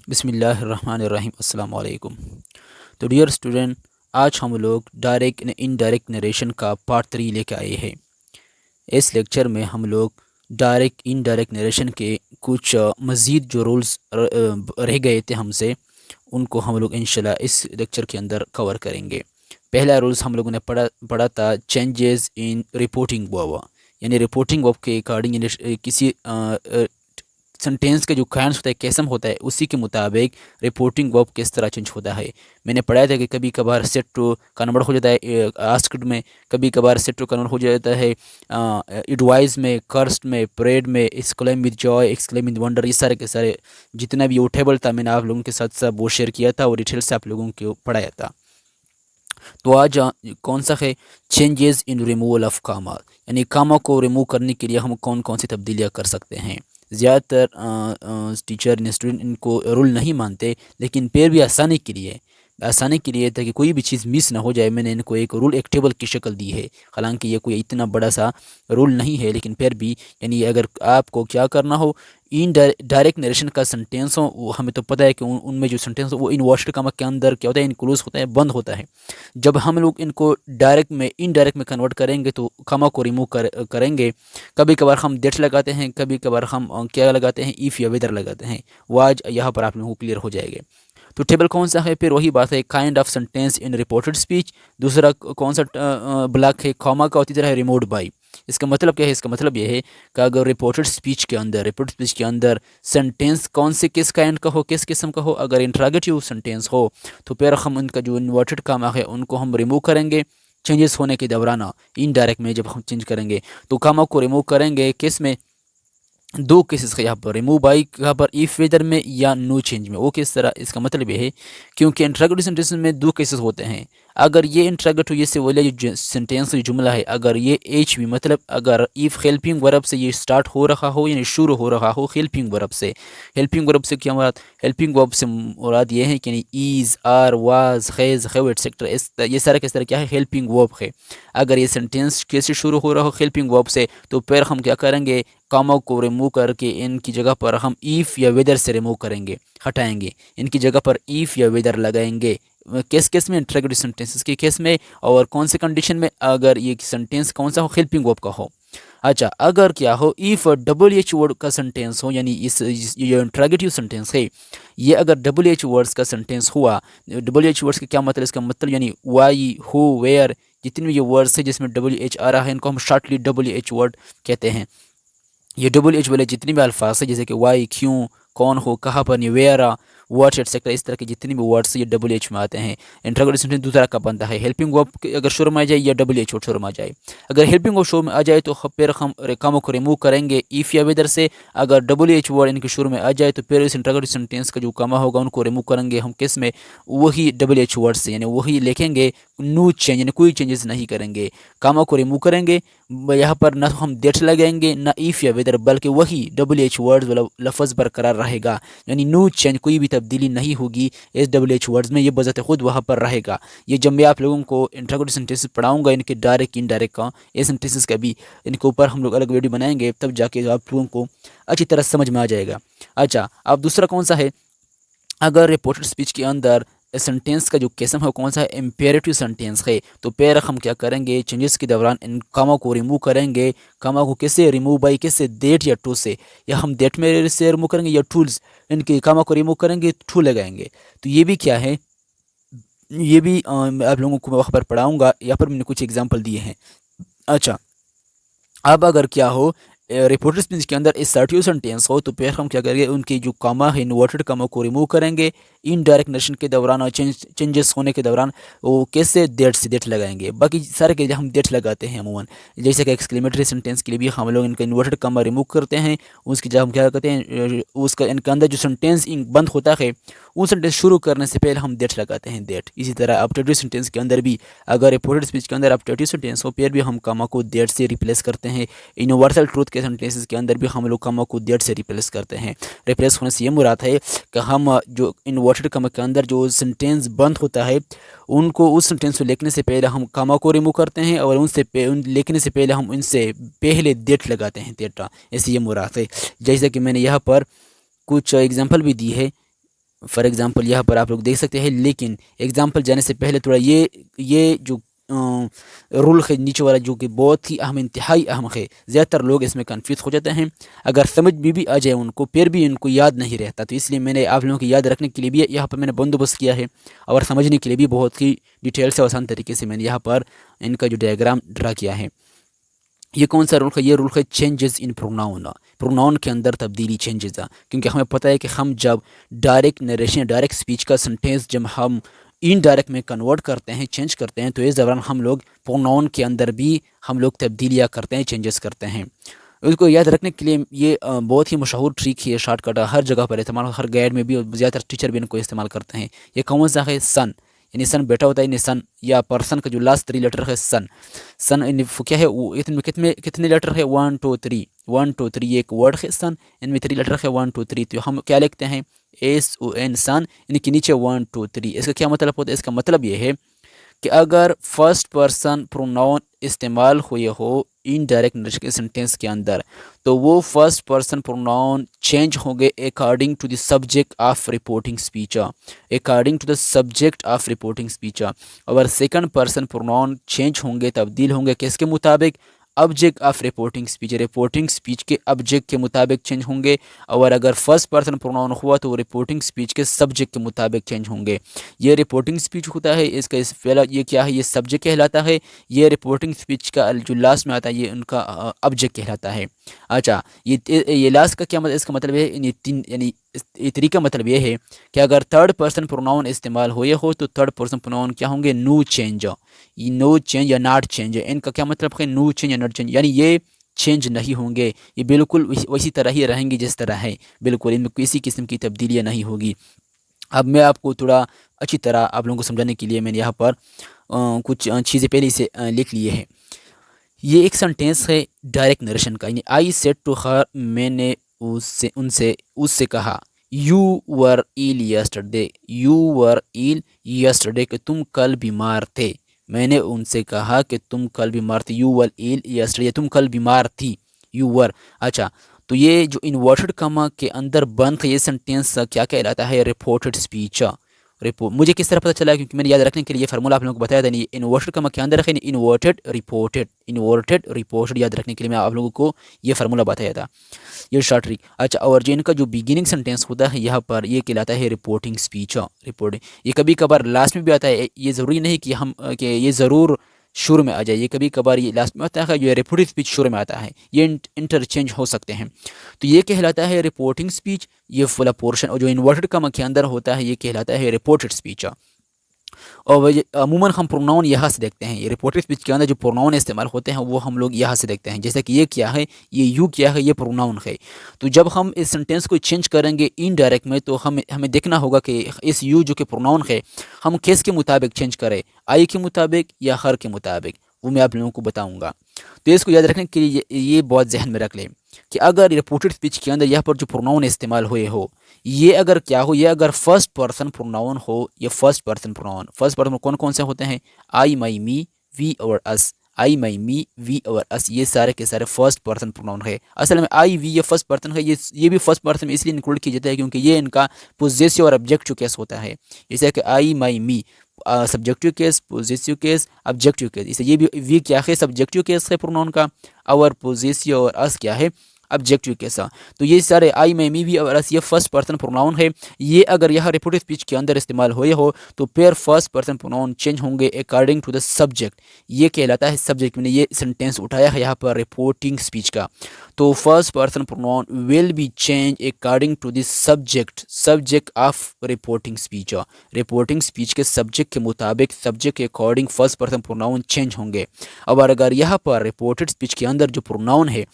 बिस्मिल्लाहिर्रहमानिर्रहीम अस्सलाम वालेकुम। तो डियर स्टूडेंट, आज हम लोग डायरेक्ट इनडायरेक्ट नरेशन का पार्ट 3 लेके आए हैं। इस लेक्चर में हम लोग डायरेक्ट इनडायरेक्ट नरेशन के कुछ मज़ीद जो रूल्स रह गए थे हमसे, उनको हम लोग इंशाल्लाह इस लेक्चर के अंदर कवर करेंगे। पहला रूल्स हम लोगों ने पढ़ा पढ़ा था चेंजेस इन रिपोर्टिंग वर्ब, यानी रिपोर्टिंग वर्ब के अकॉर्डिंग, यानी किसी सेंटेंस का जो कांस होता है, कैसम होता है, उसी के मुताबिक रिपोर्टिंग वर्ब किस तरह चेंज होता है। मैंने पढ़ा था कि कभी कभार सेट टू कन्वर्ट हो जाता है आस्क्ड में, कभी कभार सेट टू कन्वर्ट हो जाता है एडवाइज में, कर्स्ड में, प्रेड में, exclaim with Joy, exclaim with wonder. ये सारे के सारे जितना भी वो टेबल था, मैंने आप लोगों के साथ साथ वो शेयर किया था और डिटेल से आप लोगों को पढ़ाया था। तो आज कौन सा है, चेंजेस इन रिमूवल ऑफ कामा, यानी कामा को रिमूव करने के लिए हम कौन कौन सी तब्दीलियाँ कर सकते हैं। ज़्यादातर टीचर स्टूडेंट इनको रूल नहीं मानते, लेकिन फिर भी आसानी के लिए ताकि कोई भी चीज़ मिस ना हो जाए, मैंने इनको एक रूल, एक टेबल की शक्ल दी है। हालांकि ये कोई इतना बड़ा सा रूल नहीं है, लेकिन फिर भी यानी अगर आपको क्या करना हो, इन डायरेक्ट नरेशन का सेंटेंस हो, वो हमें तो पता है कि उनमें जो सेंटेंस हो वो इन्वर्टेड कामा के अंदर क्या होता है, इनक्लूज होता है, बंद होता है। जब हम लोग इनको डायरेक्ट में इनडायरेक्ट में कन्वर्ट करेंगे तो कामा को रिमूव करेंगे। कभी कभार हम डेट लगाते हैं, कभी कभार हम क्या लगाते हैं, इफ़ या वेदर लगाते हैं। वो आज यहाँ पर आप लोगों को क्लियर हो जाएंगे। तो टेबल कौन सा है, फिर वही बात है, kind of sentence in reported speech. दूसरा कौन सा ब्लॉक है, कॉमा का, और तीसरा है रिमोट बाई। इसका मतलब क्या है, इसका मतलब ये है कि अगर रिपोर्टेड स्पीच के अंदर सेंटेंस कौन से किस काइंड का हो, किस किस्म का हो, अगर इंट्रागेटिव सेंटेंस हो तो फिर हम उनका जो इन्वर्टेड कामा है उनको हम रिमूव करेंगे चेंजेस होने के दौरान। इनडायरेक्ट में जब हम चेंज करेंगे तो कामा को रिमूव करेंगे किस में, दो केसेस का यहाँ पर, रिमूव बाई यहाँ पर इफ वेदर में या नो चेंज में। वो किस तरह, इसका मतलब ये है क्योंकि इंट्रागेटिव सेंटेंस में दो केसेस होते हैं। अगर ये इंट्रागेटिव ये से वाले जो सेंटेंस जो जुमला है, अगर ये एच भी मतलब अगर इफ हेल्पिंग वर्ब से ये स्टार्ट हो रहा हो, यानी शुरू हो रहा हो हेल्पिंग वर्ब से। हेल्पिंग वर्ब से क्या मुराद, हेल्पिंग वर्ब से मुराद ये है कि is, are, was, has, have etcetera, इस ये सारा किस तरह क्या है, हेल्पिंग वर्ब है। अगर ये सेंटेंस कैसे शुरू हो रहा हो हेल्पिंग वर्ब से, तो फिर हम क्या करेंगे, कामों को रिमूव करके इनकी जगह पर हम ईफ या वेदर से रिमूव करेंगे, हटाएंगे। इनकी जगह पर ईफ या वेदर लगाएंगे। किस केस में, इंट्रोगेटिव सेंटेंसेस के केस में। और कौन से कंडीशन में, अगर ये सेंटेंस कौन सा हो, हेल्पिंग वर्ब का हो। अच्छा, अगर क्या हो, इफ डबल एच वर्ड का सेंटेंस हो, यानी ये जो इंट्रोगेटिव सेंटेंस है, ये अगर डबल एच वर्ड्स का सेंटेंस हुआ। डबल एच वर्ड्स का क्या मतलब, इसका मतलब यानी वाई, हु, वेयर, जितने भी ये वर्ड्स है जिसमें डबल एच आ रहा है, इनको हम शॉर्टली डबल एच वर्ड कहते हैं। ये डबल एच वाले जितने भी अल्फाज है, जैसे कि वाई, क्यों, कौन हो, कहाँ पर, वेरा, व्हाट एटसेट्रा, इस तरह के जितने भी वर्ड्स ये डबल एच में आते हैं। इंट्रोगेटिव सेंटेंस दूसरा का बनता है, हेल्पिंग वर्ब अगर शुरू में आ जाए या डबल एच वर्ड शुरू में आ जाए। अगर हेल्पिंग वर्ब शुरू में आ जाए तो फिर हम कामों को रिमूव करेंगे इफ या वेदर से। अगर डबल एच वर्ड इनके शुरू में आ जाए तो फिर इस इंट्रोगेटिव सेंटेंस का जो कामा होगा उनको रिमूव करेंगे हम किस में, वही डबल एच वर्ड से, यानी वही लिखेंगे, नो चेंज, यानी कोई चेंजेस नहीं करेंगे। कामा को रिमूव करेंगे, यहाँ पर ना हम डेट लगाएंगे ना इफ या वेदर, बल्कि वही डबल एच वर्ड वाला लफ्ज़ बरकरार रहेगा, यानी नो चेंज, कोई भी तब्दीली नहीं होगी इस डबल एच वर्ड्स में, ये बज़ाते खुद वहाँ पर रहेगा। ये जब मैं आप लोगों को इंट्रोगेटिव सेंटेंसेस पढ़ाऊंगा, इनके डायरेक्ट इनडायरेक्ट का, ये सेंटेंसेस का भी, इनके ऊपर हम लोग अलग वीडियो बनाएंगे, तब जाके आप लोगों को अच्छी तरह समझ में आ जाएगा। अच्छा, अब दूसरा कौन सा है, अगर रिपोर्टेड स्पीच के अंदर सेंटेंस का जो किस्म है कौन सा है, इम्पेरेटिव सेंटेंस है, तो फिर हम क्या करेंगे, चेंजेस के दौरान इन कामों को रिमूव करेंगे। कामों को कैसे रिमूव बाई, कैसे, देट या टू से, या हम देट में से रिमूव करेंगे या टूल्स, इनके कामों को रिमूव करेंगे, टू लगाएंगे। तो ये भी क्या है, ये भी मैं आप लोगों को वहाँ पर पढ़ाऊँगा। यहाँ पर मैंने कुछ एग्जाम्पल दिए हैं। अच्छा, अब अगर क्या हो, रिपोर्टेड स्पीच के अंदर असर्टिव सेंटेंस हो, तो फिर हम क्या करेंगे, उनकी जो कामा है, इन्वर्टेड कामा को रिमूव करेंगे। इनडायरेक्ट नरेशन के दौरान और चेंजेस होने के दौरान वो कैसे, देट से देट लगाएंगे। बाकी सारे के लिए हम देट लगाते हैं अमूमन। जैसे कि एक्सक्लेमेटरी सेंटेंस के लिए भी हम लोग इनका इन्वर्टेड कामा रिमूव करते हैं, उसकी जगह हम क्या करते हैं, उसका इनके अंदर जो सेंटेंस बंद होता है, उस सेंटेंस शुरू करने से पहले हम देट लगाते हैं, देट। इसी तरह अपटेटिव सेंटेंस के अंदर भी, अगर रिपोर्टेड स्पीच के अंदर अपटेटिव सेंटेंस हो, फिर भी हम कामा को देट से रिप्लेस करते हैं। यूनिवर्सल ट्रूथ के सेंटेंसेस के अंदर भी हम लोग कामा को देट से रिप्लेस करते हैं। रिप्लेस होने से ये मुराद है कि हम जो इन्वर्टेड कामा के अंदर जो सेंटेंस बंद होता है, उनको उस सेंटेंस को लिखने से पहले हम कामा को रिमूव करते हैं, और लिखने से पहले हम उनसे पहले देट लगाते हैं, देटा। ऐसे ये मुराद है। जैसे कि मैंने यहाँ पर कुछ एग्जाम्पल भी दी है, फॉर एग्ज़ाम्पल यहाँ पर आप लोग देख सकते हैं, लेकिन एग्ज़ाम्पल जाने से पहले थोड़ा ये जो रूल है नीचे वाला, जो कि बहुत ही अहम, इंतहाई अहम है, ज़्यादातर लोग इसमें कन्फ्यूज़ हो जाते हैं। अगर समझ भी आ जाए उनको, फिर भी उनको याद नहीं रहता, तो इसलिए मैंने आप लोगों को याद रखने के लिए भी यहाँ पर मैंने बंदोबस्त किया है, और समझने के लिए भी बहुत ही डिटेल से आसान तरीके से मैंने यहाँ पर इनका जो डायग्राम ड्रा किया है। ये कौन सा रूल है? ये रूल है चेंजेस इन प्रोनाउन। प्रोनाउन के अंदर तब्दीली, चेंजेस, क्योंकि हमें पता है कि हम जब डायरेक्ट नरेशन, डायरेक्ट स्पीच का सेंटेंस जब हम इनडायरेक्ट में कन्वर्ट करते हैं, चेंज करते हैं, तो इस दौरान हम लोग प्रोनाउन के अंदर भी हम लोग तब्दीलियाँ करते हैं, चेंजेस करते हैं। उसको याद रखने के लिए ये बहुत ही मशहूर ट्रिक है, शॉर्टकट, हर जगह पर इस्तेमाल, हर गाइड में भी, और ज़्यादातर टीचर भी इनको इस्तेमाल करते हैं। ये कौन सा है? सन, यानी सन बेटा होता है, यानी सन, या पर्सन का जो लास्ट 3 लेटर है सन। सन क्या है? वो इनमें कितने कितने लेटर है? 1 2 3, 1 2 3, ये एक वर्ड है सन, इनमें 3 लेटर है 1 2 3। तो हम क्या लिखते हैं? SON, सन, इनके नीचे 1 2 3। इसका क्या मतलब होता है? इसका मतलब ये है कि अगर फर्स्ट पर्सन प्रोनाउन इस्तेमाल हुए हो इनडायरेक्ट नरेशन के सेंटेंस के अंदर, तो वो फर्स्ट पर्सन प्रोनाउन चेंज होंगे according to the subject of reporting speech, according to the subject of reporting speech. और सेकंड पर्सन प्रोनाउन चेंज होंगे, तब्दील होंगे, किसके मुताबिक? ऑब्जेक्ट ऑफ रिपोर्टिंग स्पीच के ऑब्जेक्ट के मुताबिक चेंज होंगे। और अगर फर्स्ट पर्सन प्रोनाउन हुआ तो वो रिपोर्टिंग स्पीच के सब्जेक्ट के मुताबिक चेंज होंगे। ये रिपोर्टिंग स्पीच होता है, इसका इस पहला ये क्या है? ये सब्जेक्ट कहलाता है। ये रिपोर्टिंग स्पीच का जो लास्ट में आता है, ये उनका ऑब्जेक्ट कहलाता है। अच्छा, ये लास्ट का क्या मतलब? इसका मतलब है ये तीन, यानी ये तरीका मतलब ये है कि अगर थर्ड पर्सन प्रोनाउन इस्तेमाल हुए हो तो थर्ड पर्सन प्रोनाउन क्या होंगे? नो चेंज, ये नो चेंज या नॉट चेंज। इनका क्या मतलब है? नो चेंज या नॉट चेंज, यानी ये चेंज नहीं होंगे, ये बिल्कुल वैसी तरह ही रहेंगे जिस तरह है, बिल्कुल इनमें किसी किस्म की तब्दीलियाँ नहीं होगी। अब मैं आपको थोड़ा अच्छी तरह आप लोगों को समझाने के लिए मैंने यहाँ पर कुछ चीज़ें पहले से लिख लिए हैं। ये एक सेंटेंस है डायरेक्ट नरेशन का, यानी आई सेड टू हर, मैंने उससे कहा, you were ill yesterday, you were ill yesterday, कि तुम कल बीमार थे। मैंने उनसे कहा कि तुम कल बीमार थे, यू वर इल यस्टरडे, तुम कल बीमार थी, यू वर। अच्छा, तो ये जो इन्वर्टेड कमा के अंदर बंद है, ये सेंटेंस क्या कहलाता है? Reported speech. रिपोर्ट मुझे किस तरह पता चला? क्योंकि मैंने याद रखने के लिए फार्मूला आप लोगों को बताया था, नहीं इन्वर्टेड कमा के अंदर रखे, इन्वर्टेड रिपोर्टेड, इन्वर्टेड रिपोर्टेड, याद रखने के लिए मैं आप लोगों को ये फार्मूला बताया था, ये शॉर्ट ट्रिक। अच्छा, और जो इनका जो बिगिनिंग सेंटेंस होता है यहाँ पर, ये कहलाता है रिपोर्टिंग स्पीच, रिपोर्टिंग। ये कभी कभार लास्ट में भी आता है, ये ज़रूरी नहीं कि ये ज़रूर शुरू में आ जाए, ये कभी कभार ये लास्ट में आता है, जो रिपोर्टिंग स्पीच शुरू में आता है, ये इंटरचेंज हो सकते हैं। तो ये कहलाता है रिपोर्टिंग स्पीच, ये फुल पोर्शन, और जो इन्वर्टेड कमा के अंदर होता है ये कहलाता है रिपोर्टेड स्पीच। और अमूमन हम प्रोनाउन यहाँ से देखते हैं, ये रिपोर्टेड स्पीच के अंदर जो प्रोनाउन इस्तेमाल होते हैं वो हम लोग यहाँ से देखते हैं। जैसे कि ये क्या है? ये यू क्या है? ये प्रोनाउन है। तो जब हम इस सेंटेंस को चेंज करेंगे इनडायरेक्ट में, तो हमें देखना होगा कि इस यू जो कि प्रोनाउन है, हम किसके मुताबिक चेंज करें, आई के मुताबिक या हर के मुताबिक, वो मैं आप लोगों को बताऊँगा। तो इसको याद रखने के लिए ये बहुत जहन में रख लें कि अगर रिपोर्टेड स्पीच के अंदर यहाँ पर जो प्रोनाउन इस्तेमाल हुए हो, ये अगर क्या हो, ये अगर फर्स्ट पर्सन प्रोनाउन हो, ये first person pronoun, first person कौन कौन से होते हैं? आई, माई, मी, वी और अस, आई, माई, मी, वी और अस, ये सारे के सारे फर्स्ट पर्सन प्रोनाउन है। असल में आई, वी ये फर्स्ट पर्सन है, ये भी फर्स्ट पर्सन में इसलिए इंक्लूड किया जाता है क्योंकि ये इनका पोजेसिव और ऑब्जेक्टिव केस होता है। जैसे कि I, my, me subjective case, possessive case, objective case. इसे ये भी वी क्या है? सब्जेक्टिव केस है प्रोनाउन का, और पोजेसिव और अस क्या है? Objective case. तो ये सारे आई, मैं, मी, वी और अस ये फर्स्ट पर्सन प्रोनाउन है। ये अगर यह रिपोर्टेड स्पीच के अंदर इस्तेमाल हुए हो तो फिर फर्स्ट पर्सन प्रोनाउन चेंज होंगे अकॉर्डिंग टू द सब्जेक्ट, ये कहलाता है सब्जेक्ट। मैंने ये सेंटेंस उठाया है यहाँ पर रिपोर्टिंग स्पीच का। तो first person pronoun will be change according to the subject of reporting speech. Reporting speech के सब्जेक्ट के मुताबिक, सब्जेक्ट के according first person pronoun change होंगे। और अगर यहाँ पर रिपोर्टेड स्पीच के अंदर जो प्रोनाउन है,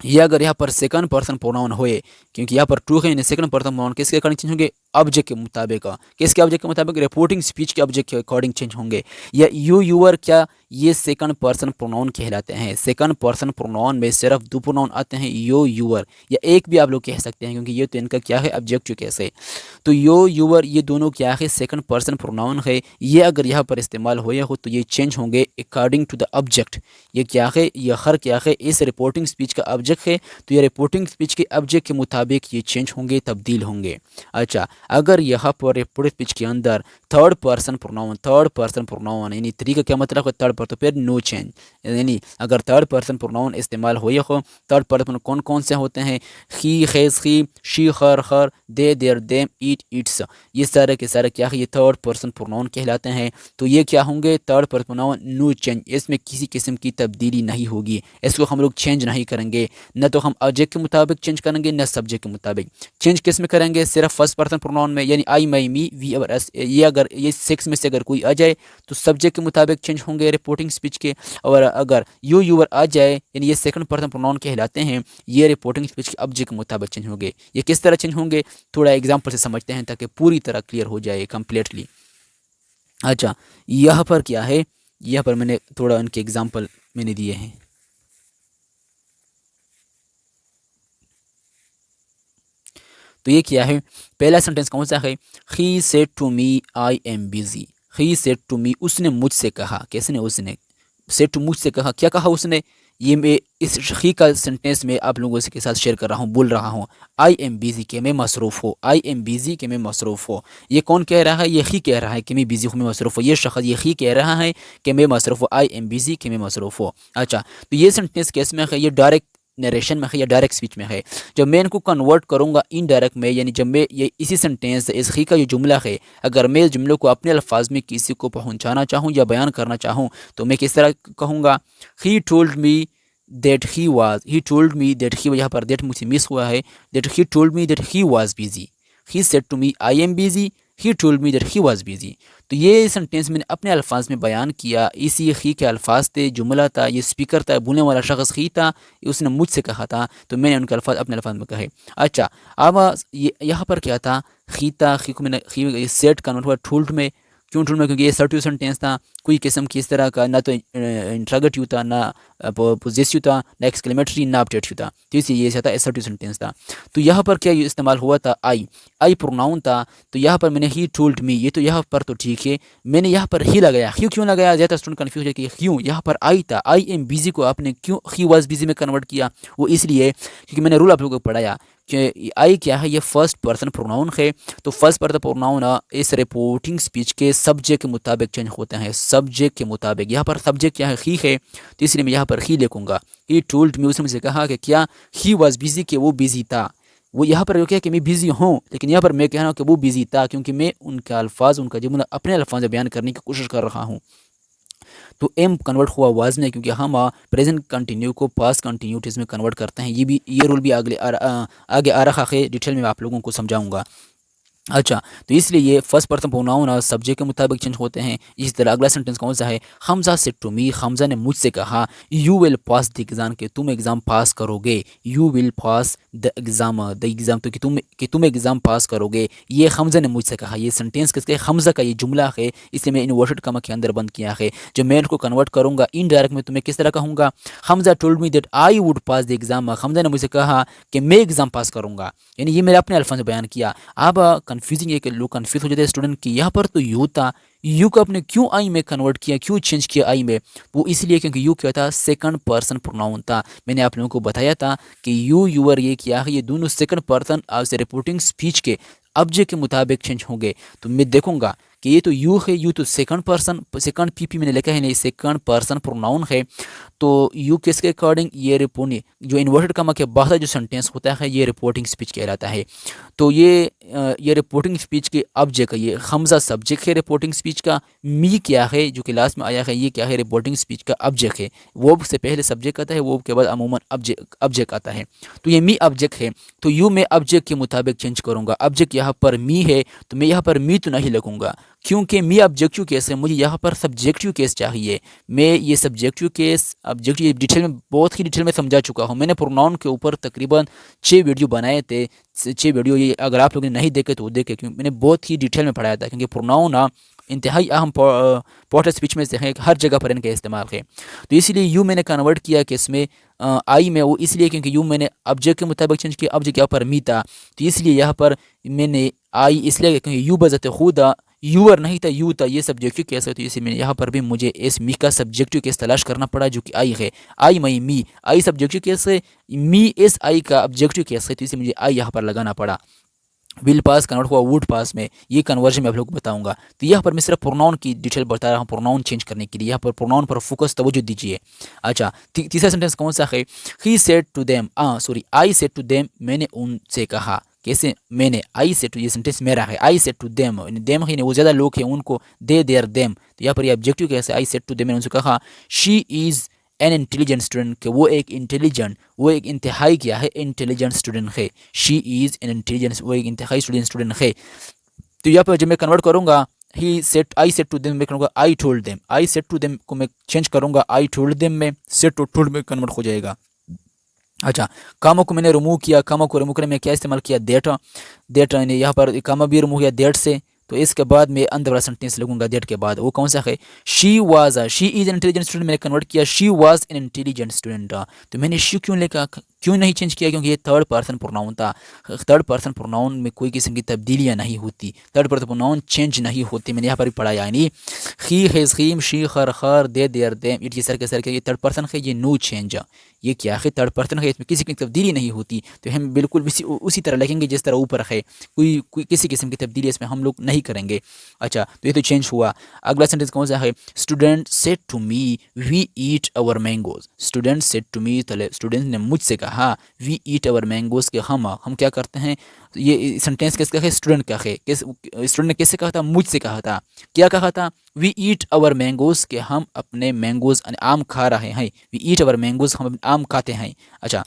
ये अगर यहाँ पर सेकंड पर्सन प्रोनाउन होए, क्योंकि यहाँ पर ट्रू है, सेकंड पर्सन प्रोनाउन किसके अकॉर्डिंग चेंज होंगे? ऑब्जेक्ट के मुताबिक। किसके ऑब्जेक्ट के मुताबिक? रिपोर्टिंग स्पीच के ऑब्जेक्ट के अकॉर्डिंग चेंज होंगे। या यू, यूअर क्या, ये सेकंड पर्सन प्रोनाउन कहलाते हैं। सेकंड पर्सन प्रोनाउन में सिर्फ 2 प्रोनाउन आते हैं, यो, यूअर, या एक भी आप लोग कह सकते हैं क्योंकि ये तो इनका क्या है? ऑब्जेक्टिव केस है। तो यो, यूअर ये दोनों क्या है? सेकंड पर्सन प्रोनाउन है। ये अगर यहाँ पर इस्तेमाल हुए हो तो ये चेंज होंगे अकॉर्डिंग टू द ऑब्जेक्ट। ये क्या है? ये हर क्या है? इस रिपोर्टिंग स्पीच का ऑब्जेक्ट है, तो ये रिपोर्टिंग स्पीच के ऑब्जेक्ट के मुताबिक ये चेंज होंगे, तब्दील होंगे। अच्छा, अगर यहाँ पर रिपोर्टेड स्पीच के अंदर थर्ड पर्सन प्रोनाउन यानी थ्री का क्या मतलब है, थर्ड पर, तो फिर नो चेंज। यानी अगर थर्ड पर्सन प्रोनाउन इस्तेमाल हो थर्ड पर्सन कौन कौन से होते हैं, ही, खैस, ही, शी, खर, खर, दे, देर, देम, ईट, ईट्स, ये सारे के सारे क्या है, ये थर्ड पर्सन प्रोनाउन कहलाते हैं। तो ये क्या होंगे, third person pronoun, no change, इसमें किसी किस्म की तब्दीली नहीं होगी, इसको हम लोग चेंज नहीं करेंगे, न तो हम ऑब्जेक्ट के मुताबिक चेंज करेंगे न सब्जेक्ट के मुताबिक। चेंज किस में करेंगे, सिर्फ फर्स्ट पर्सन प्रोनाउन में, यानी आई, माई, मी, वी और एस, ये अगर ये सिक्स में से अगर कोई आ जाए तो सब्जेक्ट के मुताबिक चेंज होंगे रिपोर्टिंग स्पीच के, और अगर यू, यूवर आ जाए यानी ये सेकंड पर्सन प्रोनाउन कहलाते हैं, ये रिपोर्टिंग स्पीच के ऑब्जेक्ट के मुताबिक चेंज होंगे। ये किस तरह चेंज होंगे, थोड़ा एग्जांपल से समझते हैं ताकि पूरी तरह क्लियर हो जाए कंप्लीटली। अच्छा, यहाँ पर क्या है, यहाँ पर मैंने थोड़ा उनके एग्जाम्पल मैंने दिए हैं। तो ये क्या है, पहला सेंटेंस कौन सा है, he said to me I am busy, he said to me, उसने मुझसे कहा, किसने, उसने, सेड टू मुझसे कहा, क्या कहा उसने, ये मैं इस ही का सेंटेंस में आप लोगों के साथ शेयर कर रहा हूँ, बोल रहा हूँ। आई एम बिजी के मैं मसरूफ़ हो, आई एम बिजी के मैं मसरूफ़ हो, ये कौन कह रहा है, ये ही कह रहा है कि मैं बिजी हूँ, मैं मसरूफ़ हूँ, ये शख्स ये ही कह रहा है कि मैं मसरूफ़ हूँ, आई एम बिजी कि मैं मसरूफ़ हूँ। अच्छा, तो ये सेंटेंस किस में है, ये डायरेक्ट नरेशन में है या डायरेक्ट स्पीच में है। जब मैं इनको कन्वर्ट करूँगा इनडायरेक्ट में, यानी जब मैं ये इसी सेंटेंस इस ही का जो जुमला है, अगर मैं इस जुमले को अपने अल्फाज में किसी को पहुँचाना चाहूँ या बयान करना चाहूँ तो मैं किस तरह कहूँगा, he told me that he told me that he, यहाँ पर दैट मुझसे मिस हुआ है, that he told me that he was busy, he said to me I am busy, he told me that he was busy. तो ये sentence मैंने अपने अल्फाज में बयान किया, इसी ही के अल्फाज थे, जुमला था, ये स्पीकर था, बोलने वाला शख्स ही था, उसने मुझसे कहा था तो मैंने उनके अल्फाज अपने अल्फाज में कहे। अच्छा, अब ये यहाँ पर क्या था, ही था, ही को मैंने ही सेट कन्वर्ट हुआ टोल्ड में, क्यों टोल्ड में, क्योंकि ये सर्टिव सेंटेंस था, कोई किस्म की इस तरह का ना तो इंट्रागेटिव था, ना पोजेसिव था, ना एक्सक्लेमेटरी, ना अपडेटिव था, तो इसलिए ये था असर्टिव सेंटेंस था। तो यहाँ पर क्या इस्तेमाल हुआ था, आई प्रोनाउन था, तो यहाँ पर मैंने ही टोल्ड मी, ये तो यहाँ पर तो ठीक है, मैंने यहाँ पर ही लगाया, क्यों लगाया, ज़्यादा स्टूडेंट कन्फ्यूज है कि क्यों, यहाँ पर आई था, आई एम बिजी को आपने क्यों ही वाज बिजी में कन्वर्ट किया, वो इसलिए क्योंकि मैंने रूल आप लोगों को पढ़ाया कि आई क्या है, ये फर्स्ट पर्सन प्रोनाउन है, तो फर्स्ट पर्सन प्रोनाउन इस रिपोर्टिंग स्पीच के सब्जेक्ट के मुताबिक चेंज होते हैं, सब्जेक्ट के मुताबिक। यहाँ पर सब्जेक्ट क्या है, ही है, तो इसलिए मैं यहाँ पर ही लिखूंगा, ही टोल्ड मी, उसने मुझे कहा कि क्या, ही वाज बिजी, कि वो बिजी था, वो यहाँ पर क्या कि मैं बिजी हूँ, लेकिन यहाँ पर मैं कह रहा हूँ कि वो बिजी था, क्योंकि मैं उनका अल्फाज, उनका जुमला अपने अल्फाज में बयान करने की कोशिश कर रहा हूँ। तो एम कन्वर्ट हुआ वाज में, क्योंकि हम प्रेजेंट कंटिन्यू को पास्ट कंटिन्यूटीज में कन्वर्ट करते हैं। ये रूल भी आगे आ रहा है, डिटेल में आप लोगों को समझाऊंगा। अच्छा, तो इसलिए ये फर्स्ट पर्सन प्रोनाउन और सब्जेक्ट के मुताबिक चेंज होते हैं। इस तरह अगला सेंटेंस कौन सा है, Hamza said to me, Hamza ने मुझसे कहा, you will pass the exam, कि तुम एग्ज़ाम पास करोगे, you will pass the exam, तो कि तुम एग्ज़ाम पास करोगे, ये हमजा ने मुझसे कहा। ये सेंटेंस किसके, हमजा का ये जुमला है, इसे मैं इन्वर्टेड कमा के अंदर बंद किया है। जब मैं इनको कन्वर्ट करूँगा इनडायरेक्ट में तो मैं किस तरह कहूँगा, Hamza told me that I would pass the exam, Hamza ने मुझसे कहा कि मैं एग्ज़ाम पास करूँगा, यानी ये मैंने अपने अल्फाज में बयान किया। अब कन्फ्यूजिंग है कि लोग कन्फ्यूज हो जाते हैं स्टूडेंट की, यहाँ पर तो यू था, यू को आपने क्यों आई में कन्वर्ट किया, क्यों चेंज किया आई में, वो इसलिए क्योंकि यू क्या था, सेकंड पर्सन प्रोनाउन था। मैंने आप लोगों को बताया था कि यू, यूअर, ये क्या है, ये दोनों सेकंड पर्सन से रिपोर्टिंग स्पीच के ऑब्जेक्ट के मुताबिक चेंज होंगे। तो मैं देखूंगा कि ये तो यू है, यू तो सेकंड पर्सन, सेकंड पीपी मैंने लिखा है नहीं, सेकंड पर्सन प्रोनाउन है, तो यू किसके अकॉर्डिंग, ये रिपोर्टिंग जो इन्वर्टेड कमा के बाद जो सेंटेंस होता है ये रिपोर्टिंग स्पीच कहलाता है। तो ये रिपोर्टिंग स्पीच के ऑब्जेक्ट है, ये हमजा सब्जेक्ट है रिपोर्टिंग स्पीच का, मी क्या है जो क्लास में आया है, ये क्या है, रिपोर्टिंग स्पीच का ऑब्जेक्ट है। वो से पहले सब्जेक्ट आता है, वो के बाद अमूमन ऑब्जेक्ट आता है। तो ये मी ऑब्जेक्ट है, तो यू मैं ऑब्जेक्ट के मुताबिक चेंज करूँगा। ऑब्जेक्ट यहाँ पर मी है तो मैं यहाँ पर मी तो नहीं लगूंगा, क्योंकि मी ऑब्जेक्टिव केस है, मुझे यहाँ पर सब्जेक्टिव केस चाहिए। मैं ये सब्जेक्टिव केस ऑब्जेक्टिव डिटेल में, बहुत ही डिटेल में समझा चुका हूँ। मैंने प्रोनाउन के ऊपर तकरीबन 6 वीडियो बनाए थे, 6 वीडियो, ये अगर आप लोगों ने नहीं देखे तो वो देखे, क्योंकि मैंने बहुत ही डिटेल में पढ़ाया था, क्योंकि प्रोनाउन इंतहाई अहम पार्ट स्पीच में से है, हर जगह पर इनका इस्तेमाल है। तो इसीलिए यू मैंने कन्वर्ट किया कि इसमें आई में, वो इसलिए क्योंकि यू मैंने ऑब्जेक्ट के मुताबिक चेंज किया, ऑब्जेक्ट यहाँ पर मी था, तो इसलिए यहाँ पर मैंने आई इसलिए क्योंकि यू बजत खुद यूअर नहीं था, यू था, ये सब्जेक्टिव केस है, तो इसी में यहाँ पर भी मुझे इस मी का सब्जेक्टिव केस तलाश करना पड़ा जो कि आई है। आई मई मी, आई सब्जेक्टिव केस है, मी इस आई का ऑब्जेक्टिव केस है, तो इसे मुझे आई यहाँ पर लगाना पड़ा। विल पास कन्वर्ट हुआ वुड पास में, ये कन्वर्जन मैं आप लोग को बताऊंगा। तो यहाँ पर मैं सिर्फ प्रोनाउन की डिटेल बता रहा हूँ, प्रोनाउन चेंज करने के लिए। यहाँ पर प्रोनाउन पर फोकस तवज्जो दीजिए। अच्छा, तीसरा सेंटेंस कौन सा है? He said to them, sorry I said to them, मैंने उनसे कहा। कैसे? मैंने, आई सेड टू, ये सेंटेंस मेरा है। I said to them, them है वो ज़्यादा लोग हैं उनको, दे देयर देम। तो यहाँ पर ये ऑब्जेक्टिव कैसे? आई सेड टू देम, मैंने उनसे कहा। She is an intelligent student, कि वो एक इंटेलिजेंट, वो एक इंतहाई क्या है? इंटेलिजेंट स्टूडेंट है। शी इज़ एन इंटेलिजेंट, वो एक इंतहाई स्टूडेंट है। तो यहाँ पर जब मैं कन्वर्ट करूँगा, he said, I said to them मैं करूँगा I told them, I said to them को मैं चेंज करूँगा आई टोल्ड देम में, सेट टू टोल्ड में कन्वर्ट हो जाएगा। अच्छा, कामों को मैंने रिमूव किया, कामों को रिमूव करने में क्या इस्तेमाल किया? देट। देट यानी यहाँ पर कामा भी रिमूव किया देट से। तो इसके बाद मैं अंदर वाला सेंटेंस लगूंगा देट के बाद, वो कौन सा है? She was, she is an intelligent student, मैंने कन्वर्ट किया she was an intelligent student. तो मैंने शी क्यों लेकर, क्यों नहीं चेंज किया? क्योंकि ये थर्ड पर्सन प्रोनाउन था। थर्ड पर्सन प्रोनाउन में कोई किस्म की तब्दीलियाँ नहीं होती, थर्ड पर्सन प्रोनाउन चेंज नहीं होती। मैंने यहाँ पर भी पढ़ा, यानी ही हिज हिम, शी खर खर, दे देयर देम, इट, ये सर के सर के, ये थर्ड पर्सन है, ये नो चेंज, ये क्या है? थर्ड पर्सन है, इसमें किसी की तब्दीली नहीं होती। तो हम बिल्कुल उसी तरह लिखेंगे जिस तरह ऊपर है, कोई किसी किस्म की तब्दीली इसमें हम लोग नहीं करेंगे। अच्छा, तो ये तो चेंज हुआ। अगला सेंटेंस कौन सा है? Student said to me we eat our mangoes, student said to me, student ने मुझसे कहा, वी ईट अवर मैंगोज, के हम क्या करते हैं? ये सेंटेंस किसका है? स्टूडेंट का है। स्टूडेंट ने किससे कहा था? मुझसे कहा था। क्या कहा था? वी ईट अवर मैंगोज, के हम अपने मैंगोज आम खा रहे हैं। वी ईट अवर मैंगोज, हम अपने आम खाते हैं। अच्छा,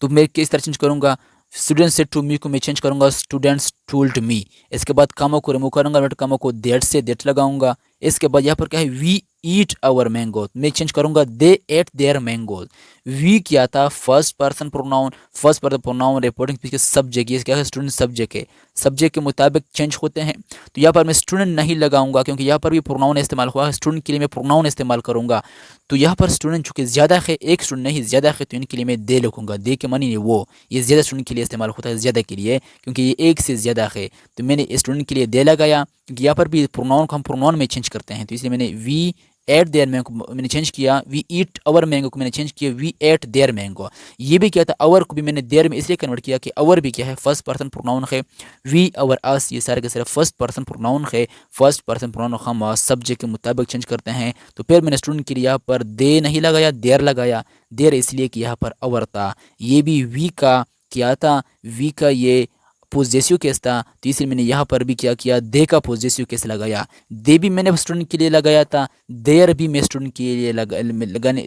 तो मैं किस तरह चेंज करूँगा? स्टूडेंट सेड टू मी को मैं चेंज करूँगा स्टूडेंट्स टोल्ड मी। इसके बाद कामों को रिमूव करूँगा, मैं कामों को देट से देट लगाऊंगा। इसके बाद यहाँ पर क्या है? वी ईट अवर मैंगो, मैं चेंज करूँगा दे एट देयर मैंगोज। वी क्या था? First person pronoun, first person pronoun reporting speech के सब्जेक्ट, ये क्या है? स्टूडेंट सब्जेक्ट है, सब्जेक्ट के मुताबिक चेंज होते हैं। तो यहाँ पर मैं स्टूडेंट नहीं लगाऊंगा, क्योंकि यहाँ पर भी प्रोनाउन इस्तेमाल हुआ है, स्टूडेंट के लिए मैं प्रोनाउन इस्तेमाल करूँगा। तो यहाँ पर स्टूडेंट चूँकि ज़्यादा है, एक स्टूडेंट नहीं ज़्यादा है, तो इनके लिए मैं दे लिखूँगा। दे के मानी वो, ये ज़्यादा स्टूडेंट के लिए इस्तेमाल होता है, ज़्यादा के लिए, क्योंकि ये एक से ज़्यादा है। तो मैंने स्टूडेंट के लिए दे लगाया, क्योंकि यहाँ पर भी प्रोनाउन को हम प्रोनाउन में चेंज करते हैं। तो इसलिए मैंने वी एट देयर मैंगो को मैंने चेंज किया, वी ईट अवर मैंगो को मैंने चेंज किया वी एट देयर मैंगो। ये भी क्या था? अवर को भी मैंने देयर में इसलिए कन्वर्ट किया कि अवर भी क्या है? फर्स्ट पर्सन प्रोनाउन है। वी अवर अस, ये सारे के सारे फर्स्ट पर्सन प्रोनाउन है। फर्स्ट पर्सन प्रोनाउन हम सब्जेक्ट के मुताबिक चेंज करते हैं। तो फिर मैंने स्टूडेंट के लिए यहाँ पर दे नहीं लगाया, देर लगाया। देर इसलिए कि यहाँ पर अवर था। ये भी वी का क्या था? वी का ये पोजेसिव केस था। तो इसलिए मैंने यहाँ पर भी क्या किया? दे का पोजेसिव केस लगाया। दे भी मैंने स्टूडेंट के लिए लगाया था, देयर भी मैं स्टूडेंट के लिए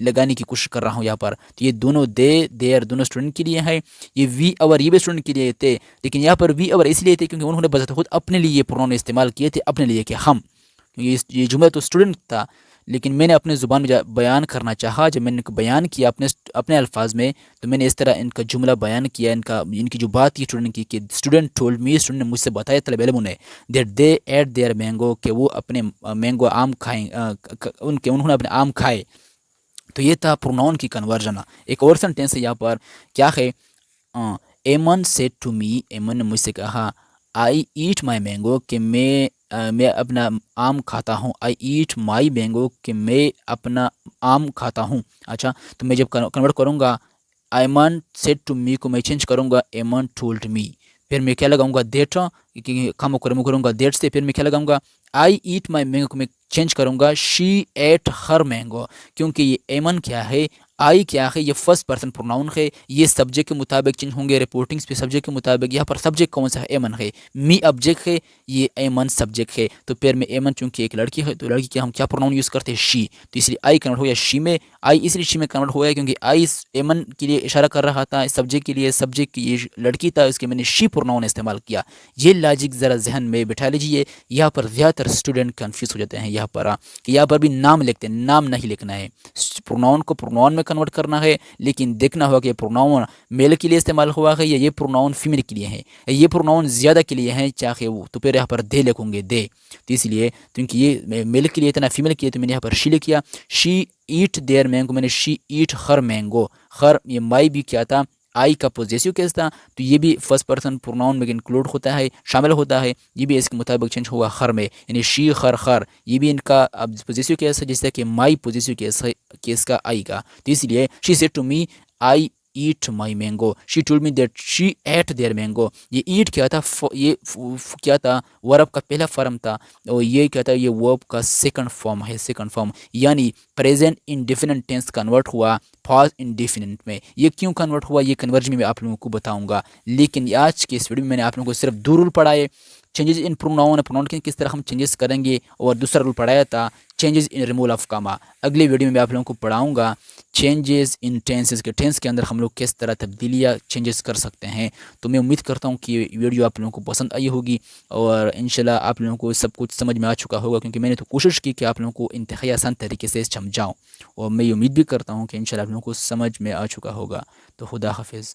लगाने की कोशिश कर रहा हूँ यहाँ पर। तो ये दोनों दे देयर दोनों स्टूडेंट के लिए है। ये वी अवर ये भी स्टूडेंट के लिए थे, लेकिन यहाँ पर वी अवर इसलिए थे क्योंकि उन्होंने बस खुद अपने लिए ये प्रोनाउन इस्तेमाल किए थे, अपने लिए कि हम, क्योंकि ये जुमला तो स्टूडेंट था, लेकिन मैंने अपने ज़ुबान में बयान करना चाहा। जब मैंने इनको बयान किया अपने अल्फाज में, तो मैंने इस तरह इनका जुमला बयान किया। इनकी जो बात थी स्टूडेंट की कि स्टूडेंट टोल्ड मी, स्टूडेंट ने मुझसे बताया, तलब इल्म ने, that they eight their mango, कि वो अपने मैंगो आम खाएँ, उन्होंने अपने आम खाए। तो ये था प्रोनाउन की कन्वर्जन। एक और सेंटेंस है यहाँ पर, क्या है? एमन सेड टू मी, एमन ने मुझसे कहा, आई ईट माई मैंगो, कि मैं अपना आम खाता हूँ। आई ईट माई मैंगो, कि मैं अपना आम खाता हूँ। अच्छा, तो मैं जब कन्वर्ट करूँगा, एमन सेड टू मी को मैं चेंज करूँगा एमन टोल्ड मी। फिर मैं क्या लगाऊंगा? देट, क्योंकि खामो को रिमूव करूँगा देट से। फिर मैं क्या लगाऊंगा? आई ईट माई मैंगो को मैं चेंज करूँगा शी एट हर मैंगो, क्योंकि ये एमन क्या है? आई क्या है? ये फर्स्ट पर्सन प्रोनाउन है। ये सब्जेक्ट के मुताबिक चेंज होंगे, रिपोर्टिंग्स पे सब्जेक्ट के मुताबिक। यहाँ पर सब्जेक्ट कौन सा है? एमन है। मी ऑब्जेक्ट है, ये एमन सब्जेक्ट है। तो फिर में एमन चूंकि एक लड़की है, तो लड़की के हम क्या प्रोनाउन यूज़ करते हैं? शी। तो इसलिए आई कन्वर्ट हो गया शी में। आई इसलिए शी में कन्वर्ट हो गया क्योंकि आई एमन के लिए इशारा कर रहा था, सब्जेक्ट के लिए, सब्जेक्ट की ये लड़की था, इसके मैंने शी प्रोनाउन इस्तेमाल किया। ये लॉजिक ज़रा जहन में बिठा लीजिए। यहाँ पर ज़्यादातर स्टूडेंट कन्फ्यूज़ हो जाते हैं यहाँ पर, कि यहाँ पर भी नाम लिखते हैं, नाम नहीं लिखना है। प्रोनाउन को प्रोनाउन में कन्वर्ट करना है, लेकिन देखना होगा कि प्रोनाउन मेल के लिए इस्तेमाल हुआ है या ये प्रोनाउन फीमेल के लिए है, ये प्रोनाउन ज़्यादा के लिए है चाहे वो, तो फिर यहाँ पर दे लिखूंगे दे। तो इसलिए क्योंकि ये मेल के लिए था ना फीमेल के लिए, तो मैंने यहाँ पर शी लिख किया। शी ईट देयर मैंगो, मैंने शी ईट हर मैंगो। हर ये माई भी क्या था? आई का पोजेसिव केस था, तो ये भी फर्स्ट पर्सन प्रोनाउन में इंक्लूड होता है, शामिल होता है। ये भी इसके मुताबिक चेंज हुआ हर में, यानी शी खर खर, ये भी इनका अब पोजेसिव केस है, जैसे कि माई पोजेसिव केस है केस का आई का। तो इसलिए she said to me I eat my mango, she told me that she ate their mango. ये ईट क्या था, क्या था, वर्ब का पहला फॉर्म था, और ये क्या था, ये वर्ब का सेकंड फॉर्म है, सेकंड फॉर्म, यानी प्रेजेंट इंडेफिनिट टेंस कन्वर्ट हुआ पास्ट इंडेफिनिट में। ये क्यों कन्वर्ट हुआ, ये कन्वर्जन में आप लोगों को बताऊंगा, लेकिन आज के इस वीडियो में मैंने आप लोगों को सिर्फ दो रूल पढ़ाए, चेंजेस इन प्रोनाउन, प्रोनाउन के किस तरह हम चेंजेस करेंगे, और दूसरा रूल पढ़ाया था चेंजेस इन रिमूवल ऑफ कामा। अगले वीडियो में मैं आप लोगों को पढ़ाऊंगा चेंजेस इन टेंसेस के, टेंस के अंदर हम लोग किस तरह तब्दीलियाँ चेंजेस कर सकते हैं। तो मैं उम्मीद करता हूँ कि ये वीडियो आप लोगों को पसंद आई होगी, और इंशाल्लाह आप लोगों को सब कुछ समझ में आ चुका होगा, क्योंकि मैंने तो कोशिश की कि आप लोगों को इंतहाई आसान तरीके से समझाऊँ, और मैं ये उम्मीद भी करता हूँ कि इंशाल्लाह आप लोगों को समझ में आ चुका होगा। तो खुदा हाफिज़।